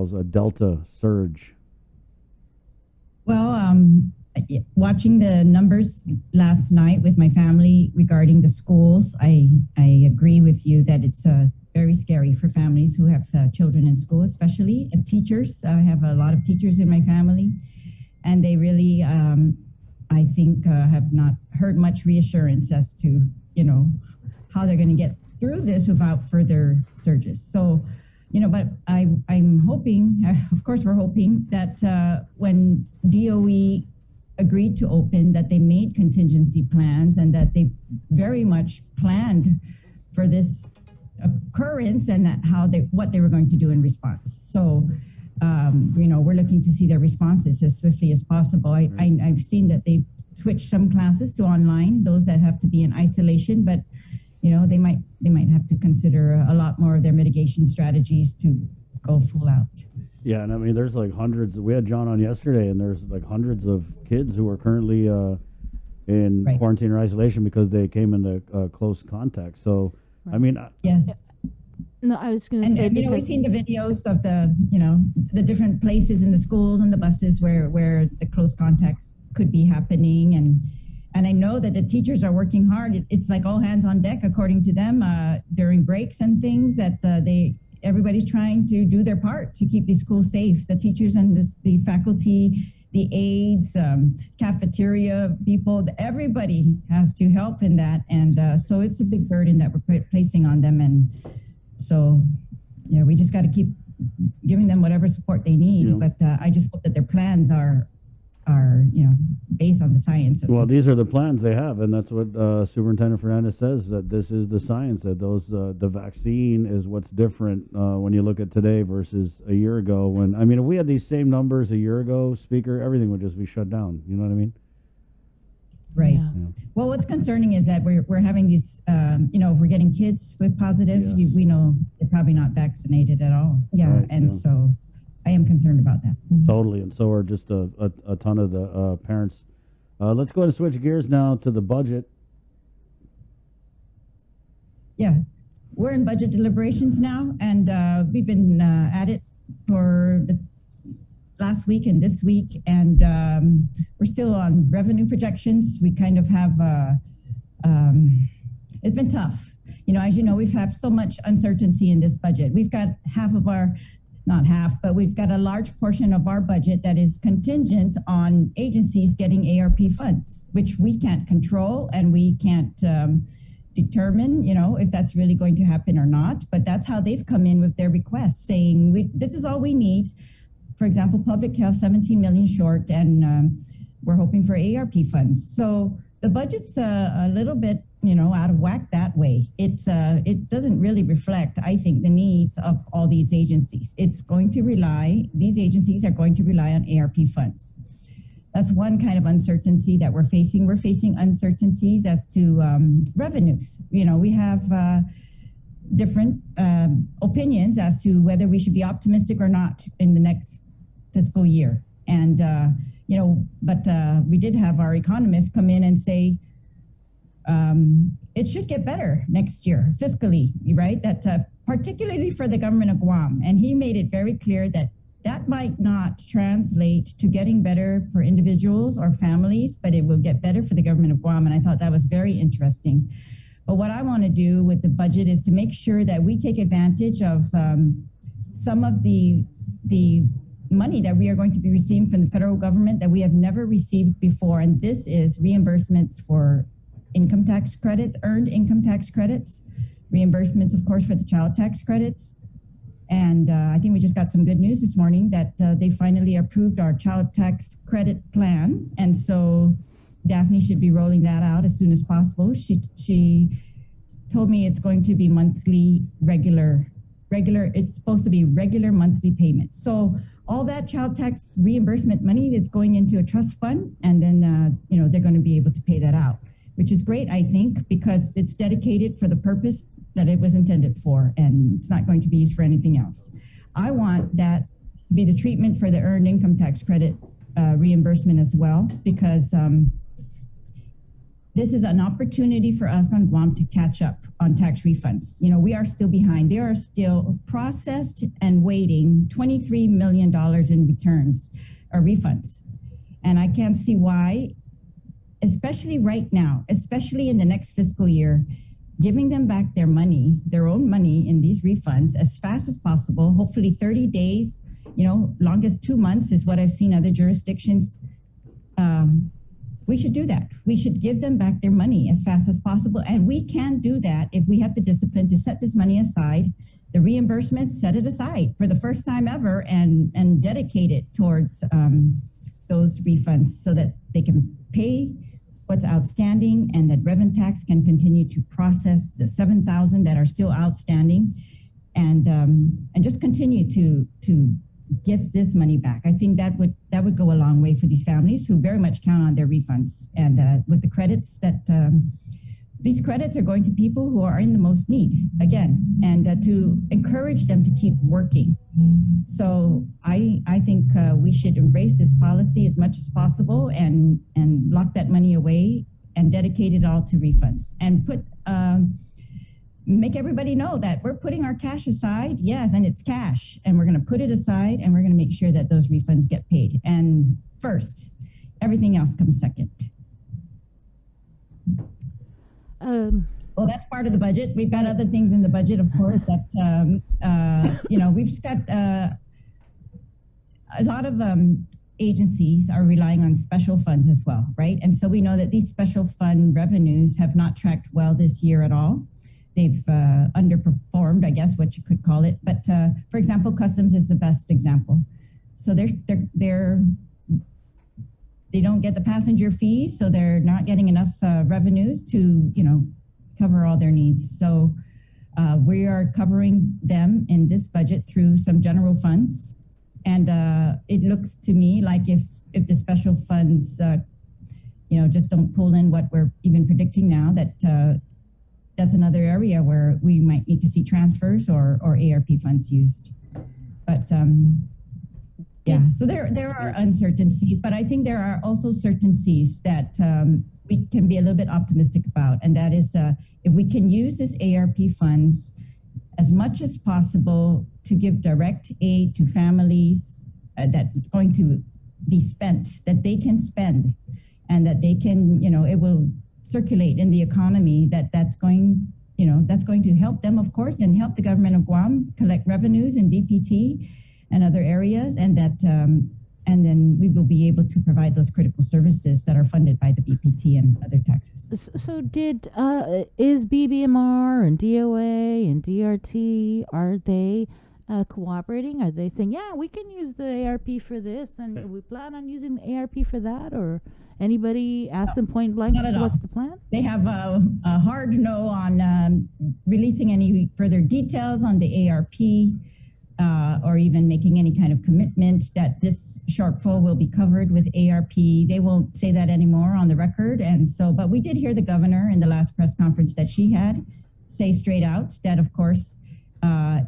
a Delta surge. Well, watching the numbers last night with my family regarding the schools, I agree with you that it's very scary for families who have children in school, especially teachers. I have a lot of teachers in my family, and they really, I think, have not heard much reassurance as to, how they're going to get through this without further surges. So, but I'm hoping, of course, we're hoping that when DOE agreed to open, that they made contingency plans and that they very much planned for this occurrence and that what they were going to do in response. So, we're looking to see their responses as swiftly as possible. I've seen that they've switched some classes to online, those that have to be in isolation, but they might have to consider a lot more of their mitigation strategies to go full out. Yeah, and I mean, there's like hundreds. We had John on yesterday, and there's like hundreds of kids who are currently in quarantine or isolation because they came into close contact. So, I mean, yes. No, I was going to say, because we've seen the videos of the different places in the schools and the buses where the close contacts could be happening, and I know that the teachers are working hard. It's like all hands on deck, according to them, during breaks and things that everybody's trying to do their part to keep these schools safe. The teachers and the faculty, the aides, cafeteria people, everybody has to help in that. And so it's a big burden that we're placing on them. And so, yeah, we just got to keep giving them whatever support they need. Yeah. But I just hope that their plans are based on the science. Well, these are the plans they have, and that's what Superintendent Fernandez says, that this is the science, that the vaccine is what's different when you look at today versus a year ago. If we had these same numbers a year ago, Speaker, everything would just be shut down. You know what I mean? Right. Yeah. Well, what's concerning is that we're having these, we're getting kids with positive. Yeah. We know they're probably not vaccinated at all. Yeah, right, so I am concerned about that. Totally, and so are just a ton of the parents. Let's go ahead and switch gears now to the budget. Yeah, we're in budget deliberations now, and we've been at it for the last week and this week, and we're still on revenue projections. We kind of have, it's been tough. As you know, we've had so much uncertainty in this budget. We've got not half, but we've got a large portion of our budget that is contingent on agencies getting ARP funds, which we can't control and we can't determine, if that's really going to happen or not. But that's how they've come in with their requests, saying this is all we need. For example, public health, 17 million short, and we're hoping for ARP funds. So the budget's a little bit, out of whack that way. It doesn't really reflect, I think, the needs of all these agencies. These agencies are going to rely on ARP funds. That's one kind of uncertainty that we're facing. We're facing uncertainties as to revenues. We have different opinions as to whether we should be optimistic or not in the next fiscal year. And, but we did have our economists come in and say, it should get better next year, fiscally, right? That particularly for the government of Guam. And he made it very clear that might not translate to getting better for individuals or families, but it will get better for the government of Guam. And I thought that was very interesting. But what I want to do with the budget is to make sure that we take advantage of some of the money that we are going to be receiving from the federal government that we have never received before. And this is reimbursements for income tax credits, earned income tax credits, reimbursements, of course, for the child tax credits. And I think we just got some good news this morning that they finally approved our child tax credit plan. And so Daphne should be rolling that out as soon as possible. She told me it's going to be monthly, regular, it's supposed to be regular monthly payments. So all that child tax reimbursement money that's going into a trust fund, and then, they're going to be able to pay that out, which is great, I think, because it's dedicated for the purpose that it was intended for, and it's not going to be used for anything else. I want that to be the treatment for the earned income tax credit reimbursement as well, because this is an opportunity for us on Guam to catch up on tax refunds. You know, we are still behind. There are still processed and waiting $23 million in returns or refunds. And I can't see why, especially right now, especially in the next fiscal year, giving them back their money, their own money in these refunds as fast as possible, hopefully 30 days, you know, longest 2 months is what I've seen other jurisdictions. We should do that. We should give them back their money as fast as possible. And we can do that if we have the discipline to set this money aside, the reimbursement, set it aside for the first time ever and dedicate it towards those refunds so that they can pay what's outstanding and that Revenue Tax can continue to process the 7,000 that are still outstanding and just continue to give this money back. I think that would go a long way for these families who very much count on their refunds. And with the credits that these credits are going to people who are in the most need again, and to encourage them to keep working. So I think we should embrace this policy as much as possible and lock that money away and dedicate it all to refunds and make everybody know that we're putting our cash aside, yes, and it's cash, and we're going to put it aside, and we're going to make sure that those refunds get paid. And first, everything else comes second. Well, that's part of the budget. We've got other things in the budget, of course, that, you know, we've just got a lot of agencies are relying on special funds as well, right? And so we know that these special fund revenues have not tracked well this year at all. They've underperformed, I guess, what you could call it. But for example, customs is the best example. So they don't get the passenger fees, so they're not getting enough revenues to, you know, cover all their needs. So we are covering them in this budget through some general funds. And it looks to me like if the special funds, you know, just don't pull in what we're even predicting now, that that's another area where we might need to see transfers or ARP funds used. But yeah, so there are uncertainties, but I think there are also certainties that we can be a little bit optimistic about. And that is if we can use this ARP funds as much as possible to give direct aid to families that it's going to be spent, that they can spend, and that they can, you know, it will circulate in the economy, that's going to help them, of course, and help the government of Guam collect revenues in BPT and other areas, and that and then we will be able to provide those critical services that are funded by the BPT and other taxes. So is BBMR and DOA and DRT, are they cooperating? Are they saying, yeah, we can use the ARP for this and we plan on using the ARP for that? Or anybody ask them point blank, what's the plan? They have a hard no on releasing any further details on the ARP or even making any kind of commitment that this shortfall will be covered with ARP. They won't say that anymore on the record. And so, but we did hear the governor in the last press conference that she had say straight out that, of course,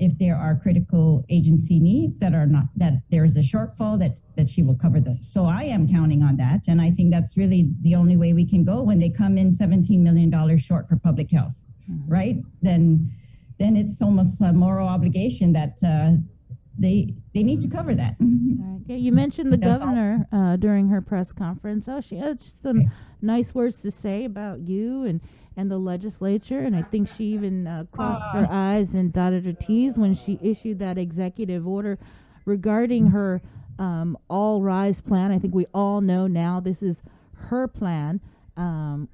if there are critical agency needs that are not, that there is a shortfall, that she will cover those. So I am counting on that. And I think that's really the only way we can go when they come in $17 million short for public health, right? Then it's almost a moral obligation that they need to cover that. Okay, you mentioned the governor during her press conference. Oh, she had some nice words to say about you and the legislature, and I think she even crossed her I's and dotted her T's when she issued that executive order regarding her All Rise plan. I think we all know now this is her plan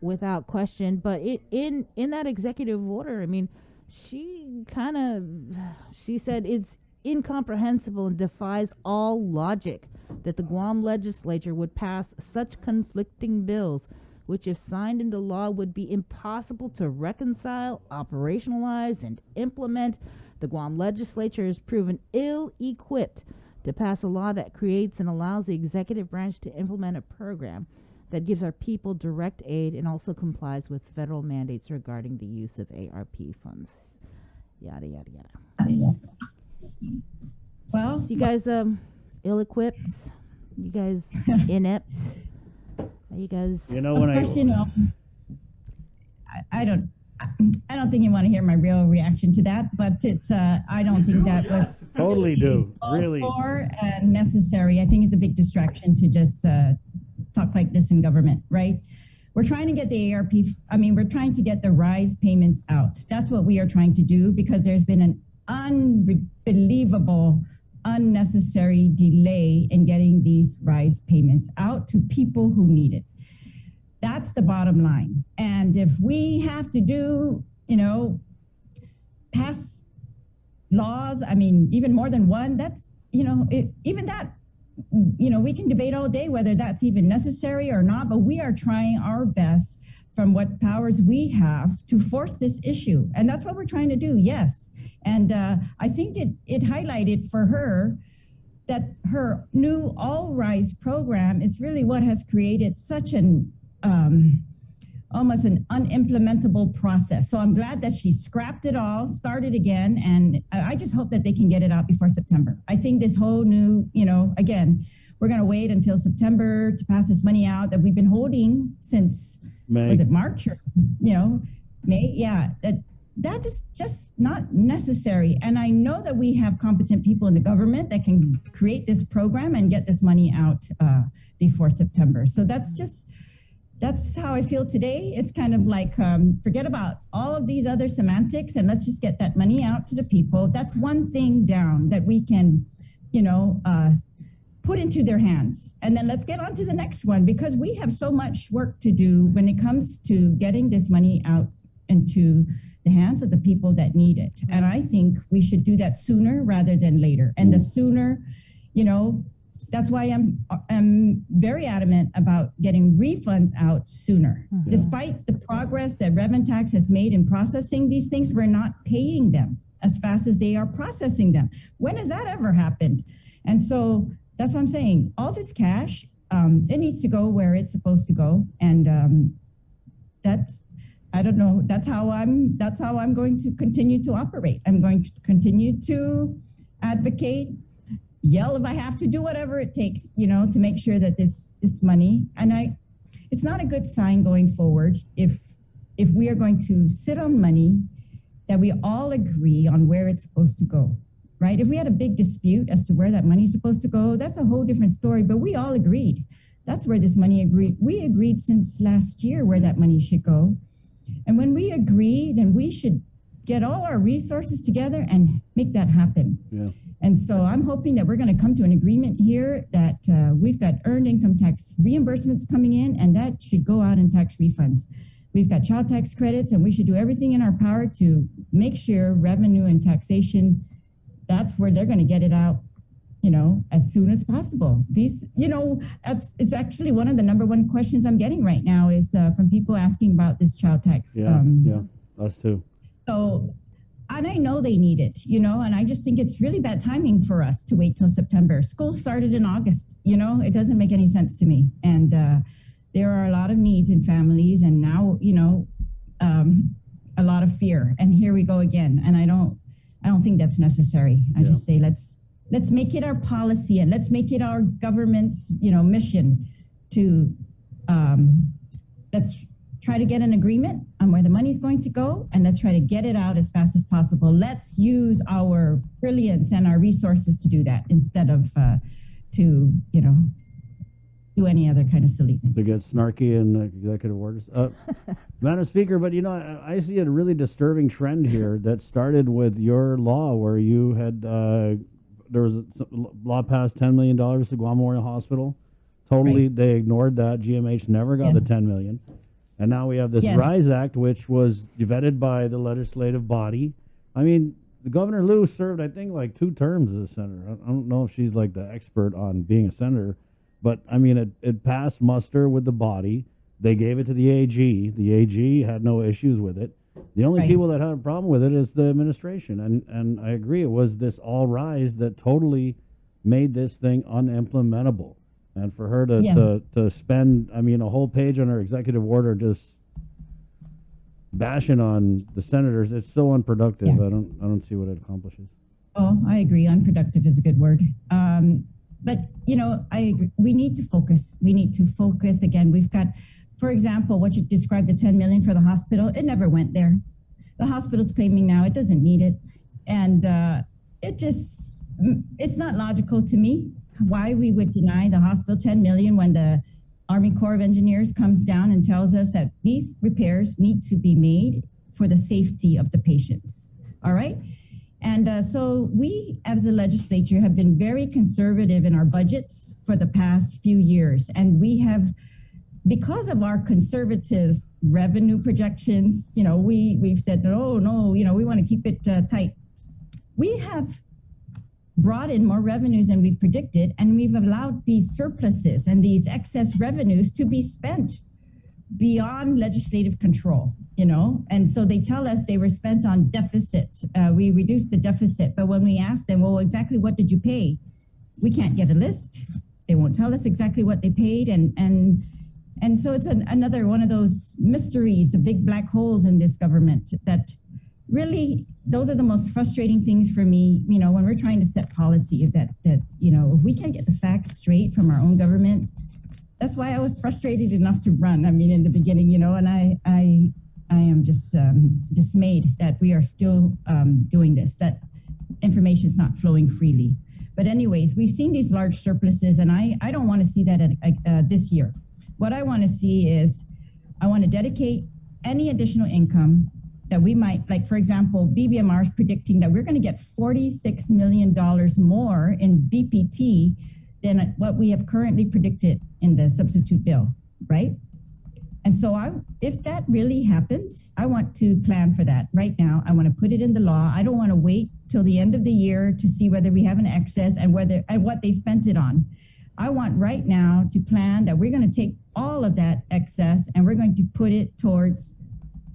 without question. But in that executive order, I mean, she said it's incomprehensible and defies all logic that the Guam legislature would pass such conflicting bills, which if signed into law would be impossible to reconcile, operationalize, and implement. The Guam legislature is proven ill-equipped to pass a law that creates and allows the executive branch to implement a program that gives our people direct aid and also complies with federal mandates regarding the use of ARP funds. Yada, yada, yada. Well, you guys ill-equipped? You guys inept? Are you guys... You know, when I don't. I don't think you want to hear my real reaction to that, but it's. I don't think that was Totally do. called Really. for and necessary. I think it's a big distraction to just talk like this in government, right? We're trying to get the ARP. I mean, we're trying to get the RISE payments out. That's what we are trying to do because there's been an unbelievable, unnecessary delay in getting these RISE payments out to people who need it. That's the bottom line. And if we have to do, pass laws, I mean, even more than one, that's, even that, we can debate all day whether that's even necessary or not, but we are trying our best from what powers we have to force this issue. And that's what we're trying to do, yes. And I think it highlighted for her that her new All Rise program is really what has created such an almost an unimplementable process. So I'm glad that she scrapped it all, started again, and I just hope that they can get it out before September. I think this whole new, again, we're going to wait until September to pass this money out that we've been holding since, May. was it March or, May? Yeah, that is just not necessary. And I know that we have competent people in the government that can create this program and get this money out before September. So that's how I feel today. It's kind of like, forget about all of these other semantics and let's just get that money out to the people. That's one thing down that we can, put into their hands. And then let's get on to the next one because we have so much work to do when it comes to getting this money out into the hands of the people that need it. And I think we should do that sooner rather than later. And the sooner, that's why I'm very adamant about getting refunds out sooner. Mm-hmm. Despite the progress that Revenue Tax has made in processing these things, we're not paying them as fast as they are processing them. When has that ever happened? And so that's what I'm saying. All this cash, it needs to go where it's supposed to go. And I don't know, that's how I'm going to continue to operate. I'm going to continue to advocate, yell if I have to, do whatever it takes, to make sure that this money, and it's not a good sign going forward if we are going to sit on money that we all agree on where it's supposed to go, right? If we had a big dispute as to where that money is supposed to go, that's a whole different story, but we all agreed. That's where this money agreed. We agreed since last year where that money should go. And when we agree, then we should get all our resources together and make that happen. Yeah. And so I'm hoping that we're going to come to an agreement here that we've got earned income tax reimbursements coming in, and that should go out in tax refunds. We've got child tax credits, and we should do everything in our power to make sure revenue and taxation, that's where they're going to get it out, as soon as possible. These, it's actually one of the number one questions I'm getting right now is from people asking about this child tax. Yeah, us too. So, and I know they need it, and I just think it's really bad timing for us to wait till September. School started in August, it doesn't make any sense to me. And there are a lot of needs in families, and now, a lot of fear. And here we go again. And I don't think that's necessary. I just say, let's make it our policy and let's make it our government's, mission to, let's try to get an agreement on where the money's going to go, and let's try to get it out as fast as possible. Let's use our brilliance and our resources to do that instead of to, do any other kind of silly things. To get snarky in executive orders. Madam Speaker, but I see a really disturbing trend here that started with your law where you had, there was a law passed $10 million to Guam Memorial Hospital. Totally, right. They ignored that. GMH never got the $10 million. And now we have this RISE Act, which was vetted by the legislative body. I mean, the Governor Liu served, I think, like 2 terms as a senator. I don't know if she's like the expert on being a senator, but I mean, it passed muster with the body. They gave it to the AG. The AG had no issues with it. The only people that had a problem with it is the administration. And I agree, it was this all RISE that totally made this thing unimplementable. And for her to spend, I mean, a whole page on her executive order just bashing on the senators, it's so unproductive. I don't see what it accomplishes. Oh, I agree. Unproductive is a good word. But I agree. We need to focus. We need to focus again. We've got for example, what you described, the 10 million for the hospital, it never went there. The hospital's claiming now it doesn't need it. And it's not logical to me why we would deny the hospital 10 million when the Army Corps of Engineers comes down and tells us that these repairs need to be made for the safety of the patients. All right? And so we, as a legislature, have been very conservative in our budgets for the past few years. And we have, because of our conservative revenue projections, we've said, oh, no, we want to keep it tight. We have brought in more revenues than we've predicted, and we've allowed these surpluses and these excess revenues to be spent beyond legislative control, and so they tell us they were spent on deficits. We reduced the deficit, but when we ask them, well, exactly what did you pay? We can't get a list. They won't tell us exactly what they paid, and so it's another one of those mysteries, the big black holes in this government that really, those are the most frustrating things for me, when we're trying to set policy, that if we can't get the facts straight from our own government. That's why I was frustrated enough to run. In the beginning, and I am just dismayed that we are still doing this, that information is not flowing freely. But anyways, we've seen these large surpluses, and I don't want to see that this year. What I want to see is, I want to dedicate any additional income that we might, like, for example, BBMR is predicting that we're going to get $46 million more in BPT than what we have currently predicted in the substitute bill, right? And so if that really happens, I want to plan for that right now. I want to put it in the law. I don't want to wait till the end of the year to see whether we have an excess and what they spent it on. I want right now to plan that we're going to take all of that excess and we're going to put it towards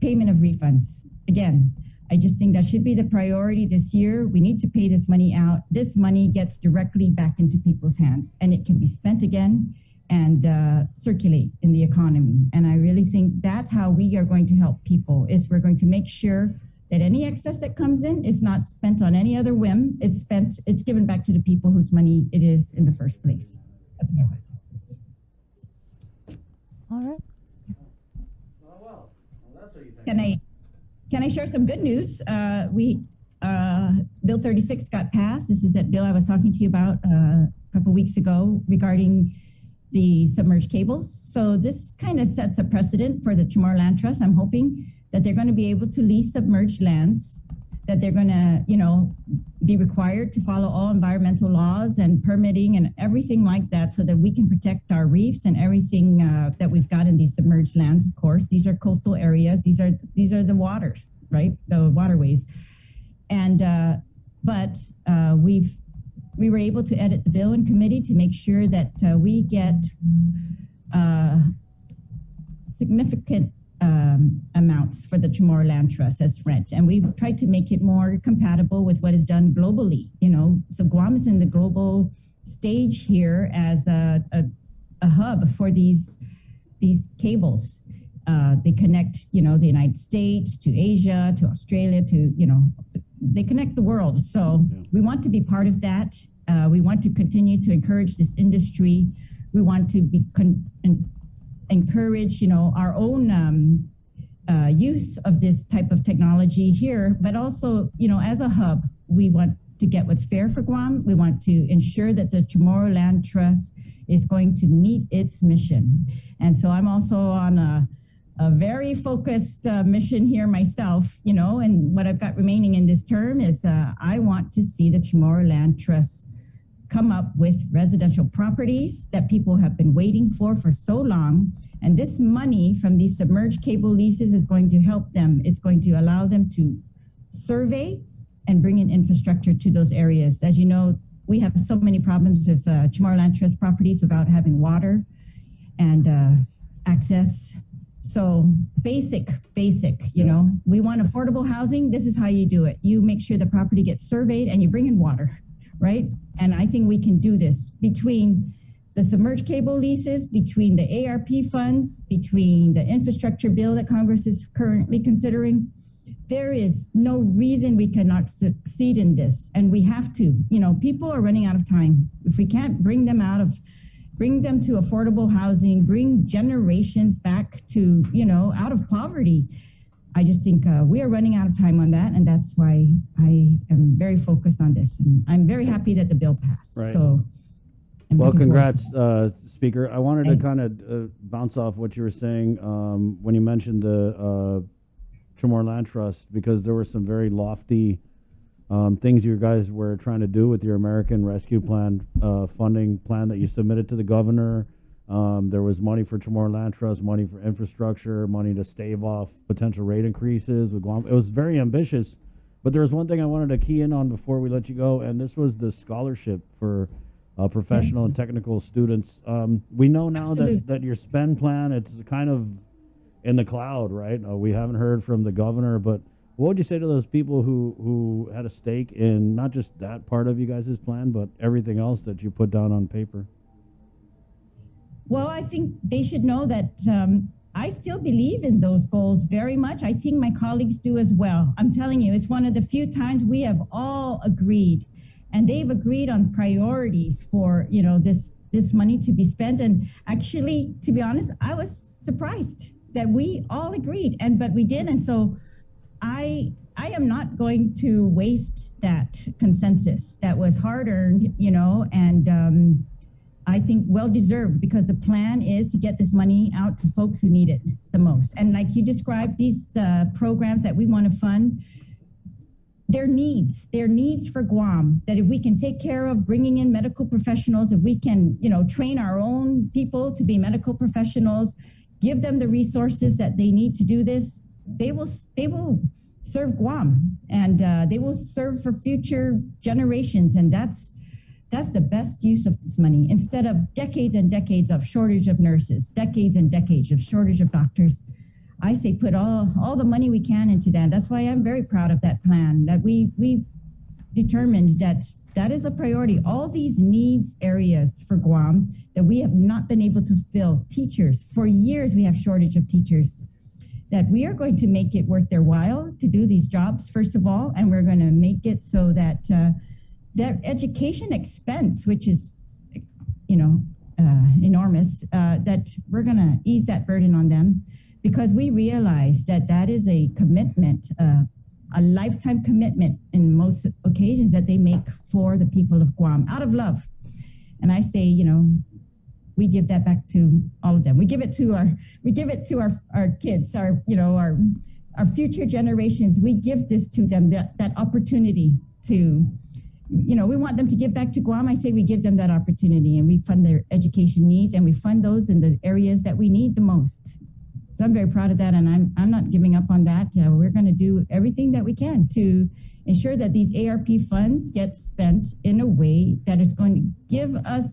payment of refunds. Again, I just think that should be the priority this year. We need to pay this money out. This money gets directly back into people's hands, and it can be spent again and circulate in the economy. And I really think that's how we are going to help people, is we're going to make sure that any excess that comes in is not spent on any other whim. It's given back to the people whose money it is in the first place. That's my way. All right. Well, that's what you think. Can I share some good news? Bill 36 got passed. This is that bill I was talking to you about a couple weeks ago regarding the submerged cables. So this kind of sets a precedent for the Chamorro Land Trust. I'm hoping that they're going to be able to lease submerged lands, that they're going to, be required to follow all environmental laws and permitting and everything like that, so that we can protect our reefs and everything that we've got in these submerged lands. Of course, these are coastal areas. These are the waters, right? The waterways. And but we were able to edit the bill in committee to make sure that we get significant amounts for the Chamorro Land Trust as rent. And we've tried to make it more compatible with what is done globally. So Guam is in the global stage here as a hub for these cables. They connect, the United States to Asia, to Australia, they connect the world. So we want to be part of that. We want to continue to encourage this industry. We want to encourage, our own use of this type of technology here, but also, as a hub, we want to get what's fair for Guam. We want to ensure that the Chamorro Land Trust is going to meet its mission. And so I'm also on a very focused mission here myself, and what I've got remaining in this term is I want to see the Chamorro Land Trust come up with residential properties that people have been waiting for so long. And this money from these submerged cable leases is going to help them. It's going to allow them to survey and bring in infrastructure to those areas. As you know, we have so many problems with Chamorro Land Trust properties without having water and access. So basic, we want affordable housing. This is how you do it. You make sure the property gets surveyed and you bring in water, right? And I think we can do this between the submerged cable leases, between the ARP funds, between the infrastructure bill that Congress is currently considering. There is no reason we cannot succeed in this. And we have to. People are running out of time. If we can't bring them out of bring them to affordable housing, bring generations back to, out of poverty. I just think we are running out of time on that, and that's why I am very focused on this. And I'm very happy that the bill passed. Right. So, well, congrats, Speaker. I wanted Thanks. to kind of bounce off what you were saying when you mentioned the Chamorro Land Trust, because there were some very lofty things you guys were trying to do with your American Rescue Plan funding plan that you submitted to the governor. There was money for Chamorro Land Trust, money for infrastructure, money to stave off potential rate increases with Guam. It was very ambitious, but there was one thing I wanted to key in on before we let you go, and this was the scholarship for professional and technical students. We know now that your spend plan, it's kind of in the cloud, right? We haven't heard from the governor, but what would you say to those people who had a stake in not just that part of you guys' plan, but everything else that you put down on paper? Well, I think they should know that I still believe in those goals very much. I think my colleagues do as well. I'm telling you, it's one of the few times we have all agreed, and they've agreed on priorities for, this money to be spent. And actually, to be honest, I was surprised that we all agreed, but we did. And so I am not going to waste that consensus that was hard-earned, and I think well-deserved, because the plan is to get this money out to folks who need it the most. And like you described, these programs that we want to fund, their needs for Guam, that if we can take care of bringing in medical professionals, if we can, train our own people to be medical professionals, give them the resources that they need to do this, they will serve Guam, and they will serve for future generations. And that's the best use of this money, instead of decades and decades of shortage of nurses, decades and decades of shortage of doctors. I say put all the money we can into that. That's why I'm very proud of that plan, that we determined that is a priority. All these needs areas for Guam that we have not been able to fill. Teachers, for years we have shortage of teachers, that we are going to make it worth their while to do these jobs, first of all, and we're going to make it so that their education expense, which is, enormous, that we're going to ease that burden on them, because we realize that is a commitment, a lifetime commitment in most occasions that they make for the people of Guam out of love. And I say, we give that back to all of them. We give it to our kids, our future generations. We give this to them, that opportunity to, we want them to give back to Guam. I say we give them that opportunity, and we fund their education needs, and we fund those in the areas that we need the most. So I'm very proud of that, and I'm not giving up on that. We're going to do everything that we can to ensure that these ARP funds get spent in a way that it's going to give us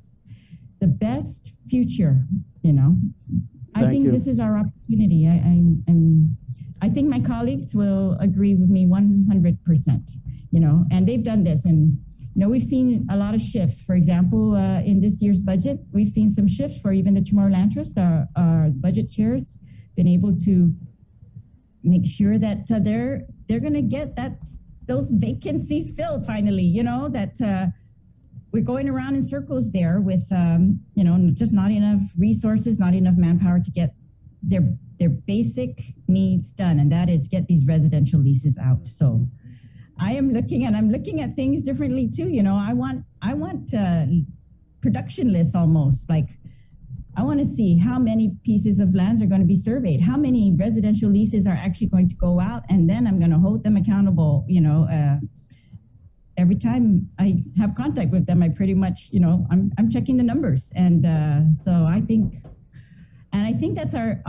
the best future. I think this is our opportunity. I think my colleagues will agree with me 100%. And they've done this, and we've seen a lot of shifts. For example, in this year's budget, we've seen some shifts for even the Chamorro Land Trust. Our budget chairs been able to make sure that they're going to get those vacancies filled finally. That we're going around in circles there with just not enough resources, not enough manpower to get their basic needs done, and that is get these residential leases out. So I'm looking at things differently too. I want production lists almost. Like, I want to see how many pieces of land are going to be surveyed, how many residential leases are actually going to go out, and then I'm going to hold them accountable. Every time I have contact with them, I pretty much, I'm checking the numbers, and so I think that's our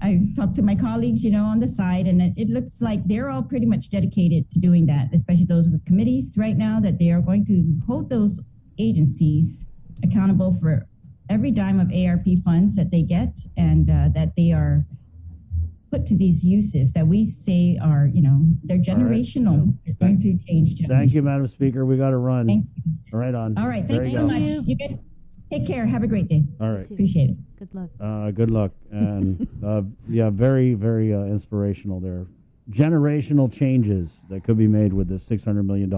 I talked to my colleagues, on the side, and it looks like they're all pretty much dedicated to doing that, especially those with committees right now, that they are going to hold those agencies accountable for every dime of ARP funds that they get, and that they are put to these uses that we say are, they're generational. Right. They're going to change generations. Thank you, Madam Speaker. We got to run. Thank you. Right on. All right. Thank you so much. You guys take care. Have a great day. All right. Appreciate it. Good luck. Good luck. And very, very inspirational there. Generational changes that could be made with this $600 million.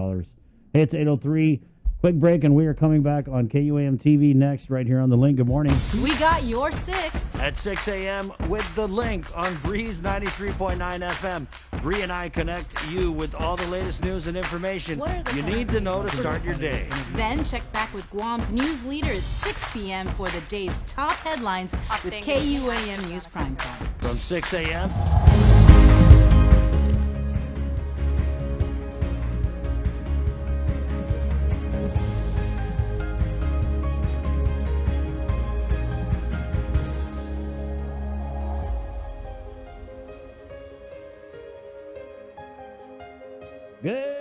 Hey, it's 8:03. Quick break, and we are coming back on KUAM TV next, right here on The Link. Good morning. We got your 6. At 6 a.m. with The Link on Breeze 93.9 FM. Bree and I connect you with all the latest news and information you need to know to start your day. Then check back with Guam's news leader at 6 p.m. for the day's top headlines with KUAM News Primetime. From 6 a.m. Good